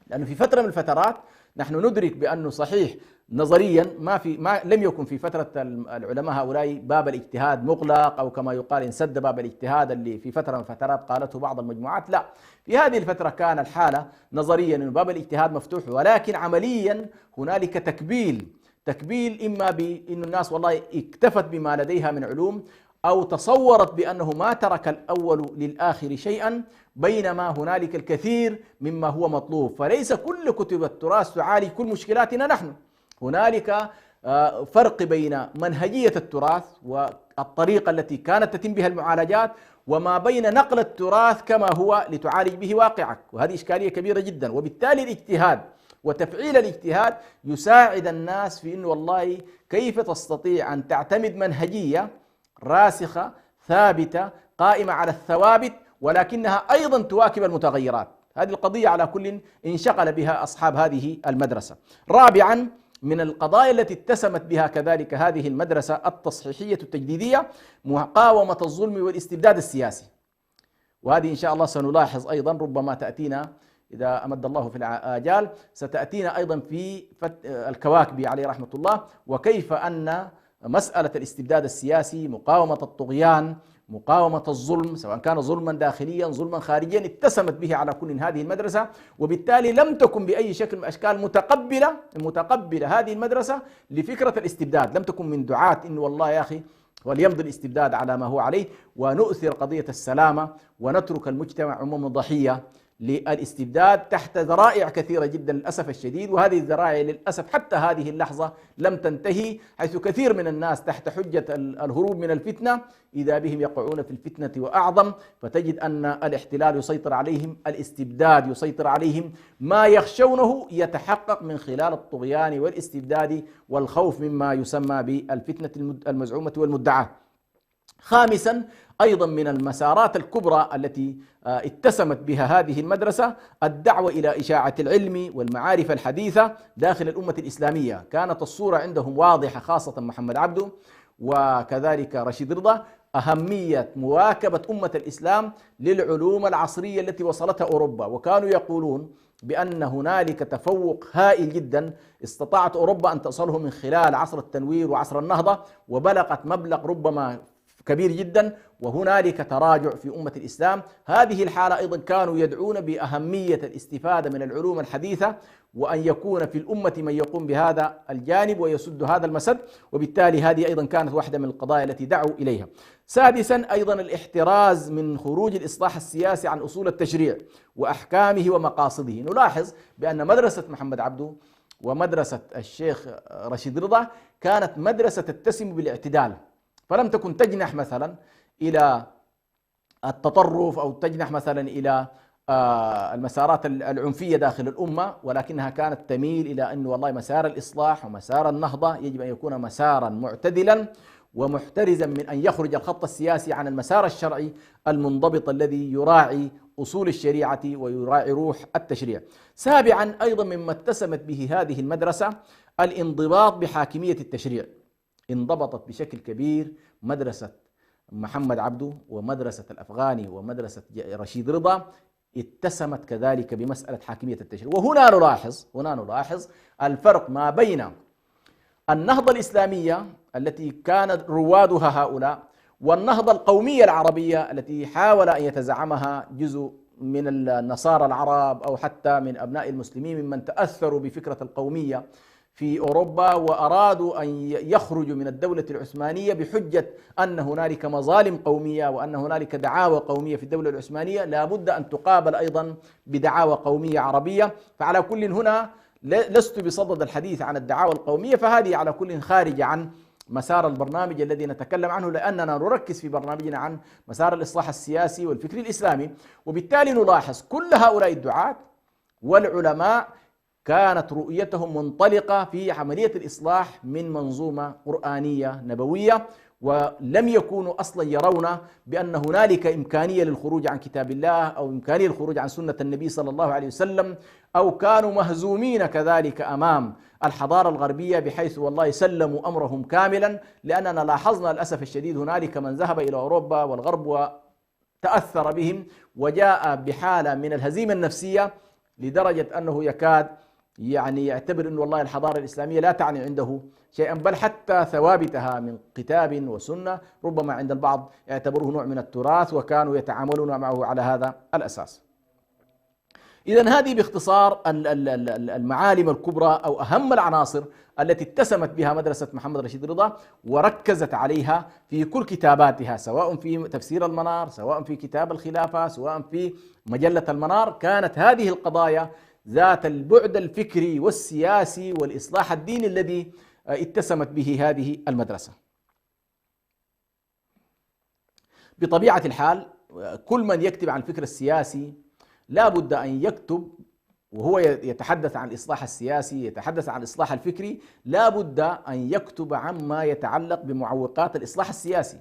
لأنه في فترة من الفترات نحن ندرك بأنه صحيح نظريا ما لم يكن في فترة العلماء هؤلاء باب الاجتهاد مغلق، أو كما يقال انسد باب الاجتهاد اللي في فترة من الفترات قالته بعض المجموعات. لا، في هذه الفترة كان الحالة نظريا أن باب الاجتهاد مفتوح، ولكن عمليا هنالك تكبيل إما بأن الناس والله اكتفت بما لديها من علوم، أو تصورت بأنه ما ترك الأول للآخر شيئا، بينما هنالك الكثير مما هو مطلوب. فليس كل كتب التراث تعالج كل مشكلاتنا نحن، هنالك فرق بين منهجية التراث والطريقة التي كانت تتم بها المعالجات، وما بين نقل التراث كما هو لتعالج به واقعك، وهذه إشكالية كبيرة جدا. وبالتالي الاجتهاد وتفعيل الاجتهاد يساعد الناس في أنه والله كيف تستطيع أن تعتمد منهجية راسخة ثابتة قائمة على الثوابت، ولكنها أيضا تواكب المتغيرات. هذه القضية على كل انشغل بها أصحاب هذه المدرسة. رابعا، من القضايا التي اتسمت بها كذلك هذه المدرسة التصحيحية التجديدية مقاومة الظلم والاستبداد السياسي، وهذه إن شاء الله سنلاحظ أيضا ربما تأتينا إذا أمد الله في الآجال، ستأتينا أيضا في الكواكبي عليه رحمة الله، وكيف أن مسألة الاستبداد السياسي، مقاومة الطغيان، مقاومة الظلم سواء كان ظلما داخليا ظلما خارجيا، اتسمت به على كل هذه المدرسة، وبالتالي لم تكن بأي شكل من الأشكال متقبلة هذه المدرسة لفكرة الاستبداد. لم تكن من دعاة إنه والله يا أخي وليمضي الاستبداد على ما هو عليه، ونؤثر قضية السلامة، ونترك المجتمع عموما ضحية للاستبداد تحت ذرائع كثيرة جدا للأسف الشديد. وهذه الذرائع للأسف حتى هذه اللحظة لم تنتهي، حيث كثير من الناس تحت حجة الهروب من الفتنة إذا بهم يقعون في الفتنة وأعظم، فتجد أن الاحتلال يسيطر عليهم، الاستبداد يسيطر عليهم، ما يخشونه يتحقق من خلال الطغيان والاستبداد والخوف مما يسمى بالفتنة المزعومة والمدعاة. خامسا، أيضا من المسارات الكبرى التي اتسمت بها هذه المدرسة الدعوة إلى إشاعة العلم والمعارف الحديثة داخل الأمة الإسلامية. كانت الصورة عندهم واضحة، خاصة محمد عبده وكذلك رشيد رضا، أهمية مواكبة أمة الإسلام للعلوم العصرية التي وصلتها أوروبا، وكانوا يقولون بأن هنالك تفوق هائل جدا استطاعت أوروبا أن تصله من خلال عصر التنوير وعصر النهضة، وبلغت مبلغ ربما كبير جدا، وهنالك تراجع في أمة الإسلام. هذه الحالة أيضا كانوا يدعون بأهمية الاستفادة من العلوم الحديثة، وأن يكون في الأمة من يقوم بهذا الجانب ويسد هذا المسد، وبالتالي هذه أيضا كانت واحدة من القضايا التي دعوا إليها. سادسا، أيضا الاحتراز من خروج الإصلاح السياسي عن أصول التشريع وأحكامه ومقاصده. نلاحظ بأن مدرسة محمد عبده ومدرسة الشيخ رشيد رضا كانت مدرسة تتسم بالاعتدال، فلم تكن تجنح مثلا إلى التطرف أو تجنح مثلا إلى المسارات العنفية داخل الأمة، ولكنها كانت تميل إلى أن والله مسار الإصلاح ومسار النهضة يجب أن يكون مسارا معتدلا ومحترزا من أن يخرج الخط السياسي عن المسار الشرعي المنضبط الذي يراعي أصول الشريعة ويراعي روح التشريع. سابعا، أيضا مما اتسمت به هذه المدرسة الانضباط بحاكمية التشريع. انضبطت بشكل كبير مدرسة محمد عبده ومدرسة الأفغاني ومدرسة رشيد رضا، اتسمت كذلك بمسألة حاكمية التشريع. وهنا نلاحظ الفرق ما بين النهضة الإسلامية التي كانت روادها هؤلاء والنهضة القومية العربية التي حاول أن يتزعمها جزء من النصارى العرب أو حتى من أبناء المسلمين ممن تأثروا بفكرة القومية في أوروبا، وأرادوا أن يخرجوا من الدولة العثمانية بحجة أن هنالك مظالم قومية وأن هنالك دعاوى قومية في الدولة العثمانية لا بد أن تقابل أيضا بدعاوى قومية عربية. فعلى كل هنا لست بصدد الحديث عن الدعاوى القومية، فهذه على كل خارج عن مسار البرنامج الذي نتكلم عنه، لأننا نركز في برنامجنا عن مسار الإصلاح السياسي والفكر الإسلامي. وبالتالي نلاحظ كل هؤلاء الدعاة والعلماء كانت رؤيتهم منطلقة في عملية الإصلاح من منظومة قرآنية نبوية، ولم يكونوا أصلا يرون بأن هنالك إمكانية للخروج عن كتاب الله أو إمكانية للخروج عن سنة النبي صلى الله عليه وسلم، أو كانوا مهزومين كذلك أمام الحضارة الغربية بحيث والله سلموا أمرهم كاملا. لأننا لاحظنا للأسف الشديد هنالك من ذهب إلى أوروبا والغرب وتأثر بهم وجاء بحالة من الهزيمة النفسية لدرجة أنه يكاد يعتبر أن والله الحضارة الإسلامية لا تعني عنده شيئا، بل حتى ثوابتها من كتاب وسنة ربما عند البعض يعتبروه نوع من التراث، وكانوا يتعاملون معه على هذا الأساس. إذن هذه باختصار المعالم الكبرى أو أهم العناصر التي اتسمت بها مدرسة محمد رشيد رضا وركزت عليها في كل كتاباتها، سواء في تفسير المنار، سواء في كتاب الخلافة، سواء في مجلة المنار. كانت هذه القضايا ذات البعد الفكري والسياسي والإصلاح الديني الذي اتسمت به هذه المدرسة. بطبيعة الحال كل من يكتب عن الفكر السياسي لا بد أن يكتب، وهو يتحدث عن الإصلاح السياسي، يتحدث عن الإصلاح الفكري، لا بد أن يكتب عما يتعلق بمعوقات الإصلاح السياسي.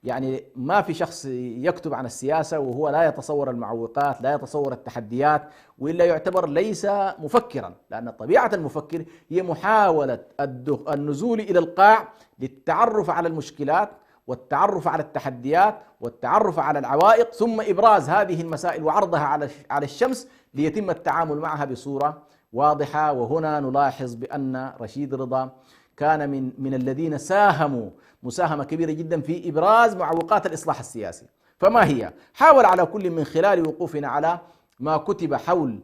يعني ما في شخص يكتب عن السياسة وهو لا يتصور المعوقات، لا يتصور التحديات، وإلا يعتبر ليس مفكرا، لأن طبيعة المفكر هي محاولة النزول إلى القاع للتعرف على المشكلات والتعرف على التحديات والتعرف على العوائق، ثم إبراز هذه المسائل وعرضها على الشمس ليتم التعامل معها بصورة واضحة. وهنا نلاحظ بأن رشيد رضا كان من الذين ساهموا مساهمة كبيرة جدا في إبراز معوقات الإصلاح السياسي. فما هي؟ حاول على كل من خلال وقوفنا على ما كتب حول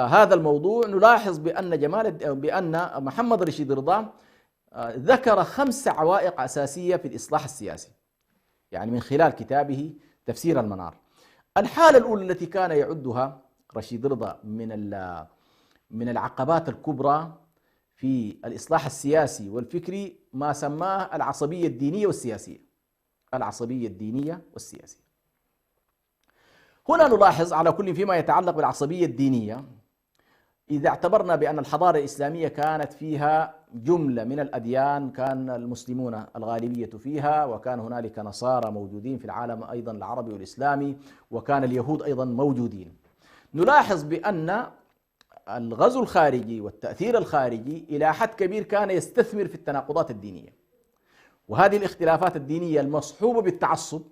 هذا الموضوع نلاحظ بأن محمد رشيد رضا ذكر 5 عوائق أساسية في الإصلاح السياسي، يعني من خلال كتابه تفسير المنار. الحالة الأولى التي كان يعدها رشيد رضا من العقبات الكبرى في الإصلاح السياسي والفكري ما سماه العصبية الدينية والسياسية. العصبية الدينية والسياسية. هنا نلاحظ على كل فيما يتعلق بالعصبية الدينية، إذا اعتبرنا بأن الحضارة الإسلامية كانت فيها جملة من الأديان، كان المسلمون الغالبية فيها، وكان هنالك نصارى موجودين في العالم أيضا العربي والإسلامي، وكان اليهود أيضا موجودين، نلاحظ بأن الغزو الخارجي والتأثير الخارجي إلى حد كبير كان يستثمر في التناقضات الدينية، وهذه الاختلافات الدينية المصحوبة بالتعصب،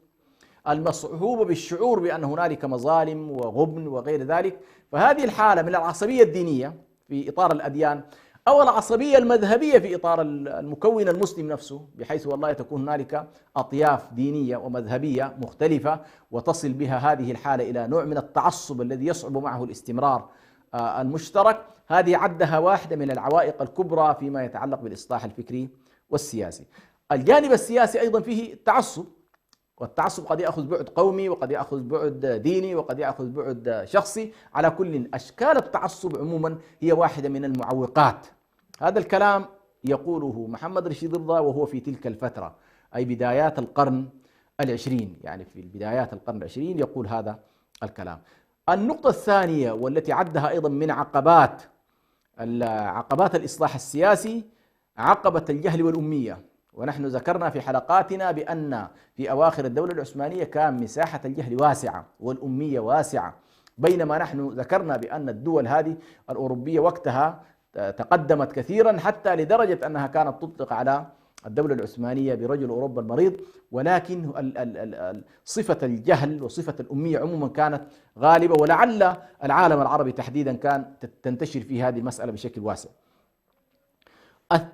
المصحوبة بالشعور بأن هنالك مظالم وغبن وغير ذلك. فهذه الحالة من العصبية الدينية في إطار الأديان أو العصبية المذهبية في إطار المكون المسلم نفسه، بحيث والله تكون هنالك أطياف دينية ومذهبية مختلفة وتصل بها هذه الحالة إلى نوع من التعصب الذي يصعب معه الاستمرار المشترك. هذه عدها واحدة من العوائق الكبرى فيما يتعلق بالإصلاح الفكري والسياسي. الجانب السياسي أيضا فيه تعصب، والتعصب قد يأخذ بعد قومي وقد يأخذ بعد ديني وقد يأخذ بعد شخصي. على كل أشكال التعصب عموما هي واحدة من المعوقات. هذا الكلام يقوله محمد رشيد رضا وهو في تلك الفترة، أي بدايات القرن العشرين، يعني في بدايات القرن العشرين يقول هذا الكلام. النقطة الثانية والتي عدها أيضا من عقبات الإصلاح السياسي عقبة الجهل والأمية. ونحن ذكرنا في حلقاتنا بأن في أواخر الدولة العثمانية كان مساحة الجهل واسعة والأمية واسعة، بينما نحن ذكرنا بأن الدول هذه الأوروبية وقتها تقدمت كثيرا، حتى لدرجة أنها كانت تطلق على الدولة العثمانية برجل أوروبا المريض، ولكن صفة الجهل وصفة الأمية عموما كانت غالبة، ولعل العالم العربي تحديدا كان تنتشر في هذه المسألة بشكل واسع.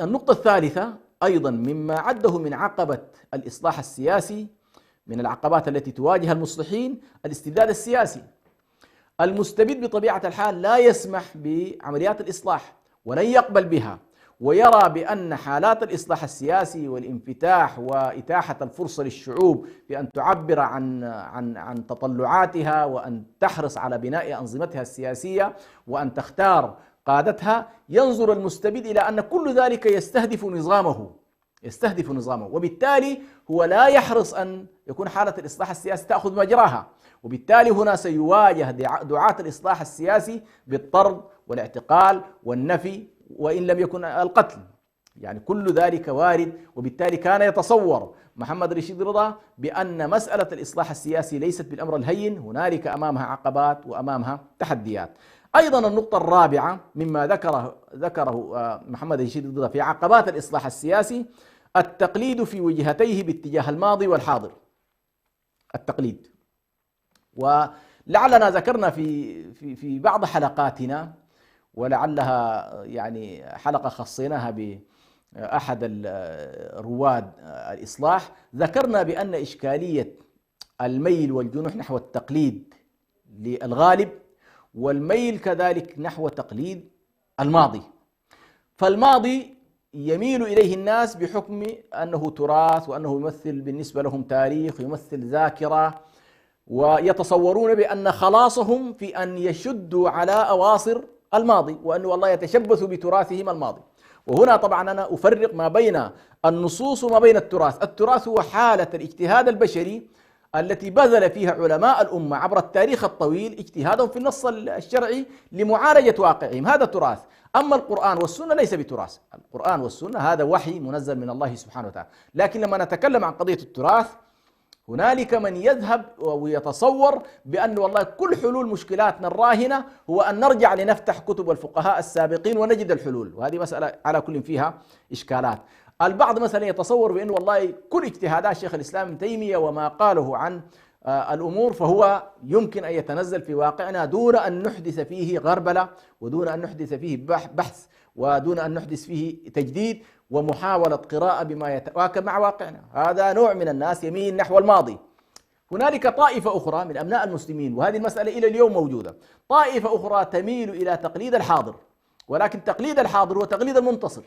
النقطة الثالثة أيضا مما عده من عقبة الإصلاح السياسي، من العقبات التي تواجه المصلحين، الاستبداد السياسي. المستبد بطبيعة الحال لا يسمح بعمليات الإصلاح ولن يقبل بها، ويرى بأن حالات الإصلاح السياسي والانفتاح وإتاحة الفرصة للشعوب بأن تعبر عن تطلعاتها وأن تحرص على بناء أنظمتها السياسية وأن تختار قادتها، ينظر المستبد إلى أن كل ذلك يستهدف نظامه، وبالتالي هو لا يحرص أن يكون حالة الإصلاح السياسي تأخذ مجراها، وبالتالي هنا سيواجه دعاة الإصلاح السياسي بالطرد والاعتقال والنفي وإن لم يكن القتل، يعني كل ذلك وارد. وبالتالي كان يتصور محمد رشيد رضا بأن مسألة الإصلاح السياسي ليست بالأمر الهين، هنالك أمامها عقبات وأمامها تحديات. أيضا النقطة الرابعة مما ذكره محمد رشيد رضا في عقبات الإصلاح السياسي التقليد في وجهتيه باتجاه الماضي والحاضر. التقليد، ولعلنا ذكرنا في بعض حلقاتنا، ولعلها يعني حلقة خصيناها بأحد رواد الإصلاح، ذكرنا بأن إشكالية الميل والجنوح نحو التقليد للغالب والميل كذلك نحو تقليد الماضي. فالماضي يميل إليه الناس بحكم أنه تراث وأنه يمثل بالنسبة لهم تاريخ، يمثل ذاكرة، ويتصورون بأن خلاصهم في أن يشدوا على أواصر الماضي، وأنه والله يتشبثوا بتراثهم الماضي. وهنا طبعا أنا أفرق ما بين النصوص وما بين التراث. التراث هو حالة الاجتهاد البشري التي بذل فيها علماء الأمة عبر التاريخ الطويل اجتهادهم في النص الشرعي لمعالجة واقعهم، هذا تراث. أما القرآن والسنة ليس بتراث، القرآن والسنة هذا وحي منزل من الله سبحانه وتعالى. لكن لما نتكلم عن قضية التراث هنالك من يذهب ويتصور بأن والله كل حلول مشكلاتنا الراهنة هو أن نرجع لنفتح كتب الفقهاء السابقين ونجد الحلول، وهذه مسألة على كل فيها إشكالات. البعض مثلا يتصور بأن والله كل اجتهادات شيخ الإسلام ابن تيمية وما قاله عن الأمور فهو يمكن أن يتنزل في واقعنا دون أن نحدث فيه غربلة، ودون أن نحدث فيه بحث، ودون أن نحدث فيه تجديد ومحاولة قراءة بما يتواكب مع واقعنا. هذا نوع من الناس يميل نحو الماضي. هنالك طائفة أخرى من أبناء المسلمين، وهذه المسألة إلى اليوم موجودة، طائفة أخرى تميل إلى تقليد الحاضر، ولكن تقليد الحاضر هو تقليد المنتصر،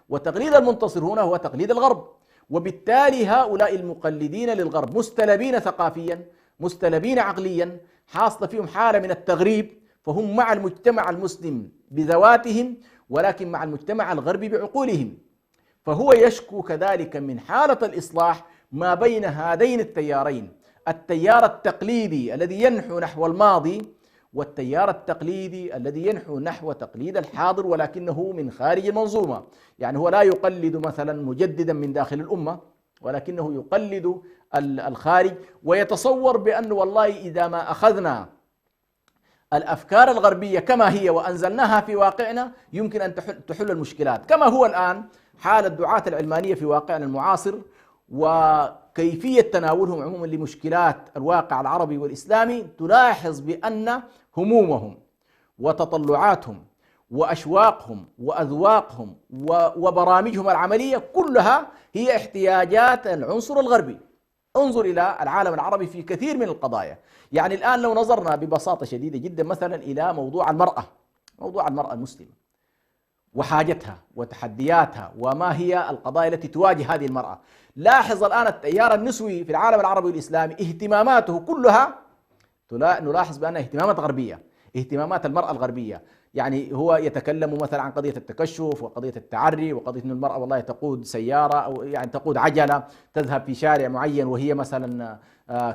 وتقليد المنتصر هنا هو تقليد الغرب. وبالتالي هؤلاء المقلدين للغرب مستلبين ثقافيا، مستلبين عقليا، حاصل فيهم حالة من التغريب، فهم مع المجتمع المسلم بذواتهم ولكن مع المجتمع الغربي بعقولهم. فهو يشكو كذلك من حالة الإصلاح ما بين هذين التيارين، التيار التقليدي الذي ينحو نحو الماضي، والتيار التقليدي الذي ينحو نحو تقليد الحاضر ولكنه من خارج المنظومة. يعني هو لا يقلد مثلا مجددا من داخل الأمة، ولكنه يقلد الخارج، ويتصور بأن والله إذا ما أخذنا الأفكار الغربية كما هي وأنزلناها في واقعنا يمكن أن تحل المشكلات، كما هو الآن حال الدعاة العلمانية في واقعنا المعاصر وكيفية تناولهم عموما لمشكلات الواقع العربي والإسلامي. تلاحظ بأن همومهم وتطلعاتهم وأشواقهم وأذواقهم وبرامجهم العملية كلها هي احتياجات العنصر الغربي. انظر إلى العالم العربي في كثير من القضايا. يعني الآن لو نظرنا ببساطة شديدة جدا مثلا إلى موضوع المرأة، موضوع المرأة المسلمة وحاجتها وتحدياتها وما هي القضايا التي تواجه هذه المرأة. لاحظ الآن التيار النسوي في العالم العربي والإسلامي اهتماماته كلها نلاحظ بأنها اهتمامات غربية، اهتمامات المرأة الغربية. يعني هو يتكلم مثلا عن قضية التكشف وقضية التعري وقضية أن المرأة والله تقود سيارة أو يعني تقود عجلة، تذهب في شارع معين وهي مثلا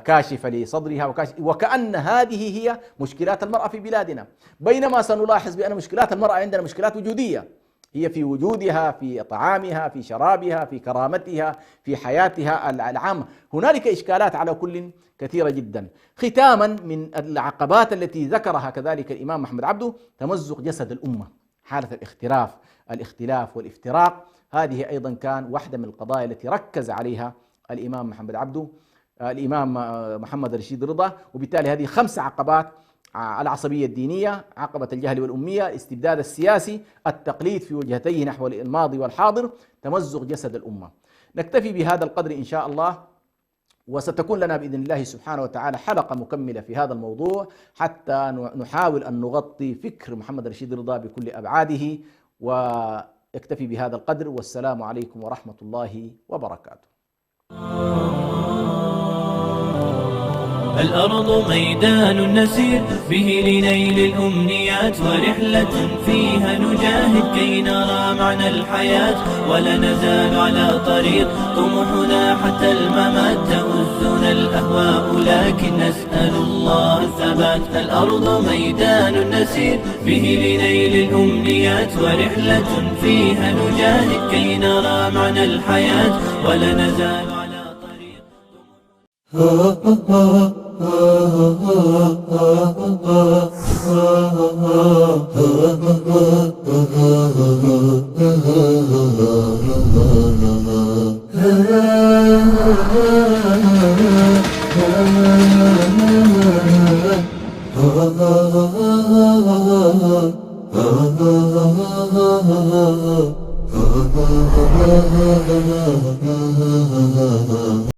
كاشفة لصدرها وكأن هذه هي مشكلات المرأة في بلادنا، بينما سنلاحظ بأن مشكلات المرأة عندنا مشكلات وجودية، هي في وجودها، في طعامها، في شرابها، في كرامتها، في حياتها العامة. هنالك إشكالات على كل كثيرة جدا. ختاما من العقبات التي ذكرها كذلك الإمام محمد عبده تمزق جسد الأمة، حالة الاختلاف والافتراق، هذه أيضا كان واحدة من القضايا التي ركز عليها الإمام محمد عبده، الإمام محمد رشيد رضا. وبالتالي هذه 5 عقبات: العصبية الدينية، عقبة الجهل والأمية، الاستبداد السياسي، التقليد في وجهتيه نحو الماضي والحاضر، تمزق جسد الأمة. نكتفي بهذا القدر إن شاء الله، وستكون لنا بإذن الله سبحانه وتعالى حلقة مكملة في هذا الموضوع حتى نحاول أن نغطي فكر محمد رشيد رضا بكل أبعاده. ويكتفي بهذا القدر، والسلام عليكم ورحمة الله وبركاته. الأرض ميدان نسير به لنيل الأمنيات، ورحلة فيها نجاهد كي نرى معنى الحياة، ولا نزال على طريق طموحنا حتى الممات، تؤذنا الأهواء لكن نسأل الله الثبات. الأرض ميدان نسير به لنيل الأمنيات، ورحلة فيها نجاهد كي نرى معنى الحياة، ولا نزال على طريق طموحنا.